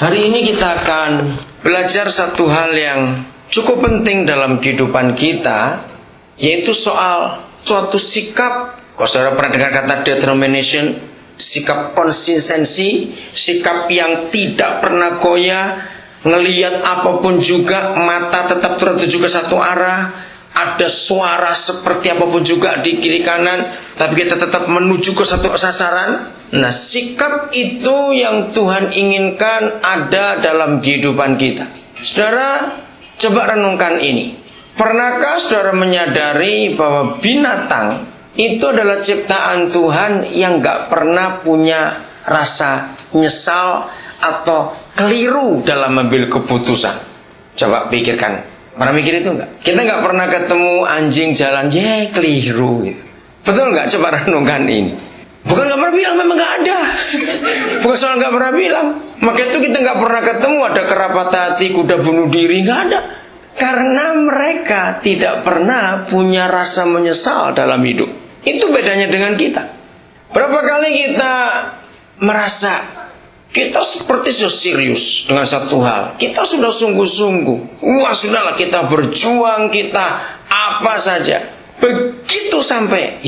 Hari ini kita akan belajar satu hal yang cukup penting dalam kehidupan kita, yaitu soal suatu sikap. Kalau saudara pernah dengar kata determination, sikap konsistensi, sikap yang tidak pernah goyah, ngelihat apapun juga, mata tetap tertuju ke satu arah, ada suara seperti apapun juga di kiri kanan, tapi kita tetap menuju ke satu sasaran. Nah, sikap itu yang Tuhan inginkan ada dalam kehidupan kita. Saudara, coba renungkan ini. Pernahkah saudara menyadari bahwa binatang itu adalah ciptaan Tuhan yang gak pernah punya rasa nyesal atau keliru dalam mengambil keputusan? Coba pikirkan. Pernah mikir itu enggak? Kita gak pernah ketemu anjing jalan, keliru gitu. Betul gak? Coba renungkan ini. Bukan gak pernah bilang, memang gak ada. Bukan soal gak pernah bilang. Maka itu kita gak pernah ketemu ada kerabat hati, kuda bunuh diri, gak ada. Karena mereka tidak pernah punya rasa menyesal dalam hidup. Itu bedanya dengan kita. Berapa kali kita merasa kita seperti serius dengan satu hal. Kita sudah sungguh-sungguh. Wah, sudahlah, kita berjuang, kita apa saja. Begitu sampai,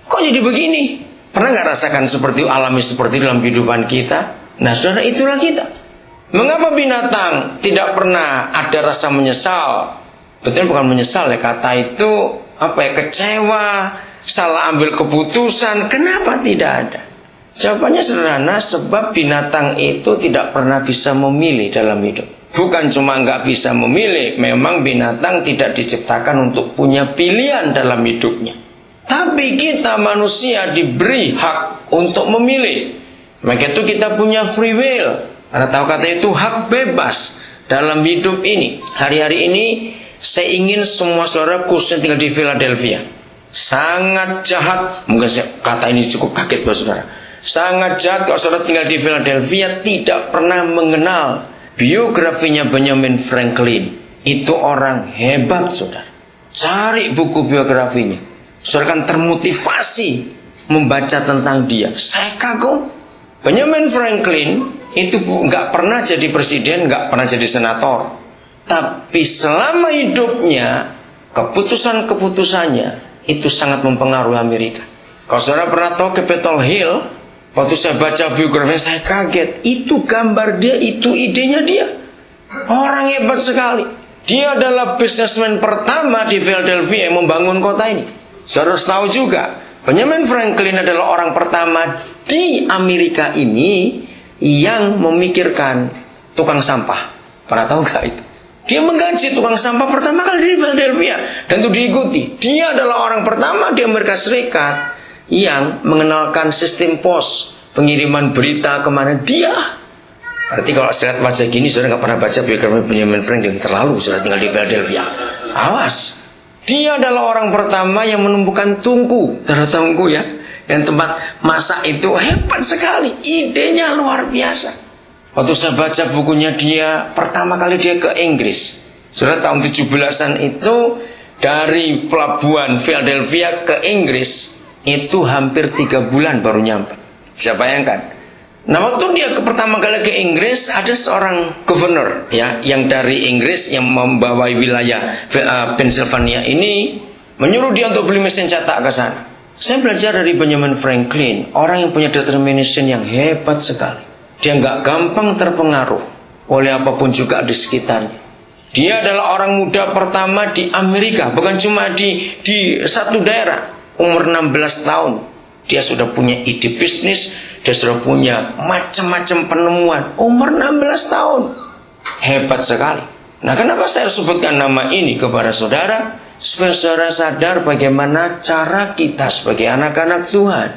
kok jadi begini? Pernah gak rasakan seperti alami seperti dalam kehidupan kita? Nah, saudara, itulah kita. Mengapa binatang tidak pernah ada rasa menyesal? Betul, bukan menyesal ya, kata itu kecewa, salah ambil keputusan. Kenapa tidak ada? Jawabannya sederhana, sebab binatang itu tidak pernah bisa memilih dalam hidup. Bukan cuma nggak bisa memilih, memang binatang tidak diciptakan untuk punya pilihan dalam hidupnya. Tapi kita manusia diberi hak untuk memilih. Maka itu kita punya free will. Anda tahu kata itu hak bebas dalam hidup ini. Hari-hari ini saya ingin semua saudara khususnya tinggal di Philadelphia. Sangat jahat, mungkin kata ini cukup kaget buat saudara. Sangat jahat kalau saudara tinggal di Philadelphia tidak pernah mengenal biografinya Benjamin Franklin. Itu orang hebat, saudara. Cari buku biografinya. Saudara akan termotivasi membaca tentang dia. Saya kagum. Benjamin Franklin itu nggak pernah jadi presiden, nggak pernah jadi senator. Tapi selama hidupnya, keputusan-keputusannya itu sangat mempengaruhi Amerika. Kalau saudara pernah tahu Capitol Hill, waktu saya baca biografinya saya kaget. Itu gambar dia, itu idenya dia. Orang hebat sekali. Dia adalah bisnismen pertama di Philadelphia yang membangun kota ini. Saudara harus tahu juga, Benjamin Franklin adalah orang pertama di Amerika ini yang memikirkan tukang sampah. Pernah tahu gak itu? Dia menggaji tukang sampah pertama kali di Philadelphia. Dan itu diikuti. Dia adalah orang pertama di Amerika Serikat yang mengenalkan sistem pos, pengiriman berita kemana dia. Berarti kalau saya lihat wajah gini, saudara gak pernah baca biografi Benjamin Franklin. Terlalu, saudara tinggal di Philadelphia. Awas. Dia adalah orang pertama yang menemukan tungku. Saudara tungku ya, yang tempat masak itu hebat sekali. Idenya luar biasa. Waktu saya baca bukunya dia, pertama kali dia ke Inggris. Saudara tahun 17-an itu dari pelabuhan Philadelphia ke Inggris itu hampir 3 bulan baru nyampe. Bisa bayangkan. Nah, waktu dia pertama kali ke Inggris, ada seorang gubernur ya, yang dari Inggris yang membawa wilayah Pennsylvania ini, menyuruh dia untuk beli mesin cetak ke sana. Saya belajar dari Benjamin Franklin, orang yang punya determination yang hebat sekali. Dia nggak gampang terpengaruh oleh apapun juga di sekitarnya. Dia adalah orang muda pertama di Amerika, bukan cuma di satu daerah. Umur 16 tahun, dia sudah punya ide bisnis. Dia sudah punya macam-macam penemuan. Umur 16 tahun. Hebat sekali. Nah, kenapa saya sebutkan nama ini kepada saudara? Supaya saudara sadar bagaimana cara kita sebagai anak-anak Tuhan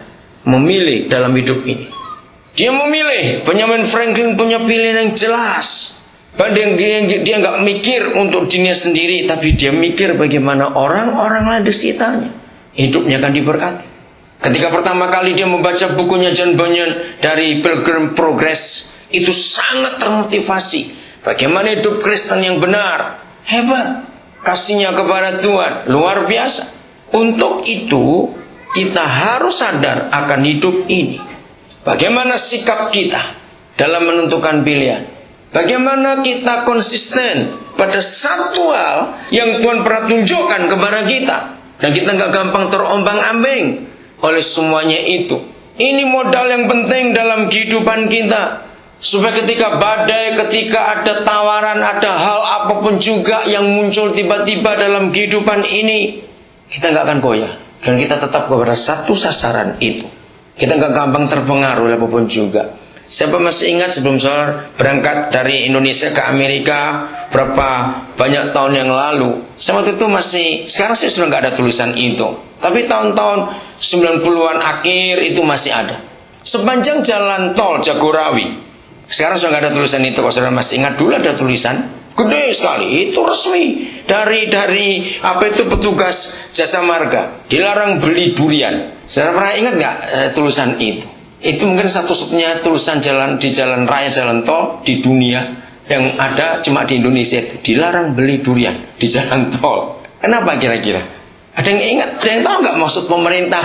memilih dalam hidup ini. Dia memilih. Benjamin Franklin punya pilihan yang jelas. Dia nggak mikir untuk dirinya sendiri, tapi dia mikir bagaimana orang-orang lain di sekitarnya hidupnya akan diberkati. Ketika pertama kali dia membaca bukunya John Bunyan dari Pilgrim Progress, itu sangat termotivasi. Bagaimana hidup Kristen yang benar. Hebat. Kasihnya kepada Tuhan. Luar biasa. Untuk itu, kita harus sadar akan hidup ini. Bagaimana sikap kita dalam menentukan pilihan. Bagaimana kita konsisten pada satu hal yang Tuhan pernah tunjukkan kepada kita, dan kita nggak gampang terombang-ambing oleh semuanya itu. Ini modal yang penting dalam kehidupan kita, supaya ketika badai, ketika ada tawaran, ada hal apapun juga yang muncul tiba-tiba dalam kehidupan ini, kita nggak akan goyah, dan kita tetap kepada satu sasaran itu. Kita nggak gampang terpengaruh apapun juga. Siapa masih ingat sebelum saya berangkat dari Indonesia ke Amerika berapa banyak tahun yang lalu, saya waktu itu sekarang saya sudah nggak ada tulisan itu, tapi tahun-tahun 90-an akhir itu masih ada. Sepanjang jalan tol Jagorawi, sekarang sudah nggak ada tulisan itu. Kalau saudara masih ingat, dulu ada tulisan gede sekali, itu resmi dari apa itu, petugas jasa marga, dilarang beli durian. Saudara pernah ingat nggak tulisan itu? Itu mungkin satu-satunya tulisan di jalan raya, jalan tol di dunia yang ada cuma di Indonesia, itu dilarang beli durian di jalan tol. Kenapa kira-kira? Ada yang ingat? Ada yang tahu nggak maksud pemerintah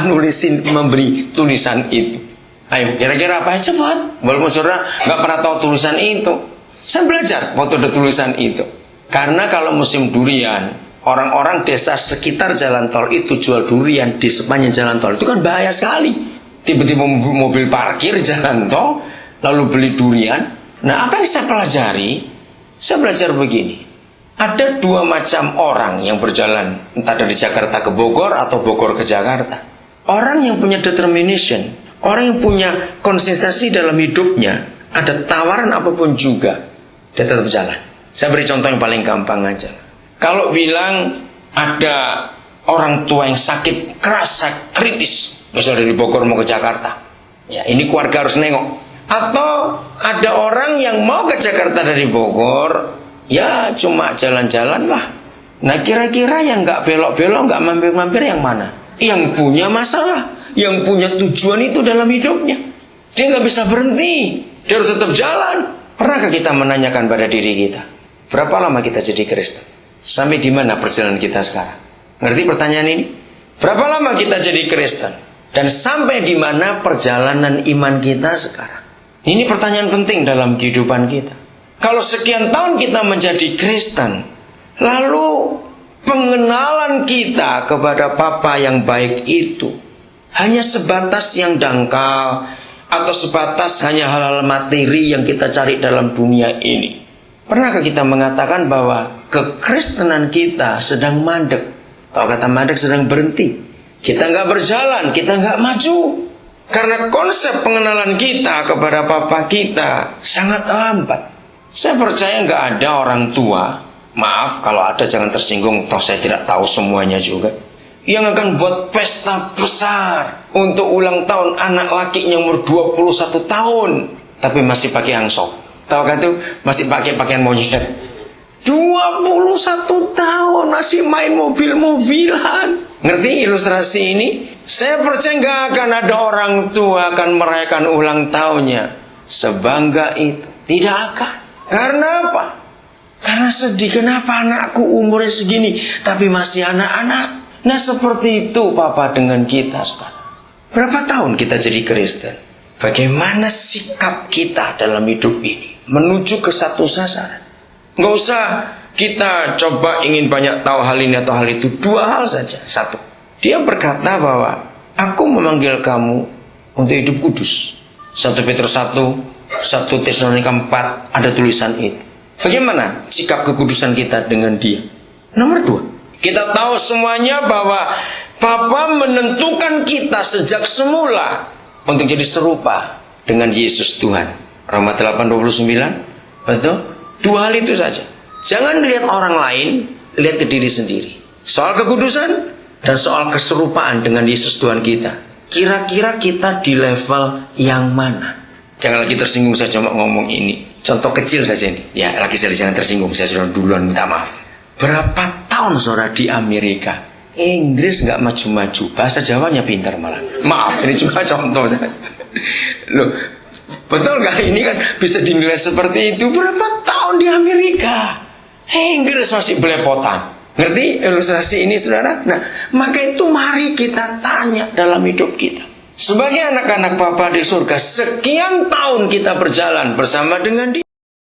memberi tulisan itu? Ayo, kira-kira apa? Cepat. Walaupun saudara nggak pernah tahu tulisan itu, saya belajar waktu ada tulisan itu. Karena kalau musim durian, orang-orang desa sekitar jalan tol itu jual durian di sepanjang jalan tol. Itu kan bahaya sekali. Tiba-tiba mobil parkir jalan tol, lalu beli durian. Nah, apa yang saya pelajari? Saya belajar begini. Ada dua macam orang yang berjalan, entah dari Jakarta ke Bogor atau Bogor ke Jakarta. Orang yang punya determination, orang yang punya konsistensi dalam hidupnya, ada tawaran apapun juga, dia tetap jalan. Saya beri contoh yang paling gampang aja. Kalau bilang ada orang tua yang sakit keras, kritis, misalnya dari Bogor mau ke Jakarta, ya ini keluarga harus nengok. Atau ada orang yang mau ke Jakarta dari Bogor, ya cuma jalan-jalan lah. Nah, kira-kira yang nggak belok-belok, nggak mampir-mampir yang mana? Yang punya masalah, yang punya tujuan itu dalam hidupnya. Dia nggak bisa berhenti, dia harus tetap jalan. Pernahkah kita menanyakan pada diri kita, berapa lama kita jadi Kristen? Sampai di mana perjalanan kita sekarang? Ngerti pertanyaan ini? Berapa lama kita jadi Kristen? Dan sampai di mana perjalanan iman kita sekarang? Ini pertanyaan penting dalam kehidupan kita. Kalau sekian tahun kita menjadi Kristen, lalu pengenalan kita kepada Bapa yang baik itu hanya sebatas yang dangkal, atau sebatas hanya hal-hal materi yang kita cari dalam dunia ini. Pernahkah kita mengatakan bahwa kekristenan kita sedang mandek? Atau kata mandek, sedang berhenti. Kita nggak berjalan, kita nggak maju. Karena konsep pengenalan kita kepada Bapa kita sangat lambat. Saya percaya nggak ada orang tua, maaf kalau ada jangan tersinggung, toh saya tidak tahu semuanya juga, yang akan buat pesta besar untuk ulang tahun anak lakinya umur 21 tahun, tapi masih pakai hangsok. Tahu kan itu? Masih pakai pakaian monyet. 21 tahun masih main mobil-mobilan. Ngerti ilustrasi ini? Saya percaya nggak akan ada orang tua akan merayakan ulang tahunnya sebangga itu. Tidak akan. Karena apa? Karena sedih. Kenapa anakku umurnya segini tapi masih anak-anak? Nah, seperti itu Papa dengan kita sekarang. Berapa tahun kita jadi Kristen? Bagaimana sikap kita dalam hidup ini menuju ke satu sasaran? Nggak usah kita coba ingin banyak tahu hal ini atau hal itu. Dua hal saja. Satu, dia berkata bahwa aku memanggil kamu untuk hidup kudus. 1 Petrus 1, 1 Tesalonika 4 ada tulisan itu. Bagaimana sikap kekudusan kita dengan dia? Nomor 2, kita tahu semuanya bahwa Bapa menentukan kita sejak semula untuk jadi serupa dengan Yesus Tuhan. Roma 8:29. Betul? Dua hal itu saja. Jangan lihat orang lain, lihat ke diri sendiri. Soal kekudusan dan soal keserupaan dengan Yesus Tuhan kita. Kira-kira kita di level yang mana? Jangan lagi tersinggung, saya cuma ngomong ini. Contoh kecil saja ini. Ya, lagi saya jangan tersinggung, saya sudah duluan minta maaf. Berapa tahun saudara di Amerika? Inggris nggak maju-maju, bahasa Jawanya pintar malah. Maaf, ini cuma contoh saja. Loh, betul nggak? Ini kan bisa dinilai seperti itu. Berapa tahun di Amerika? Inggris masih belepotan. Ngerti ilustrasi ini saudara? Nah, maka itu mari kita tanya dalam hidup kita. Sebagai anak-anak Bapa di surga, sekian tahun kita berjalan bersama dengan Dia.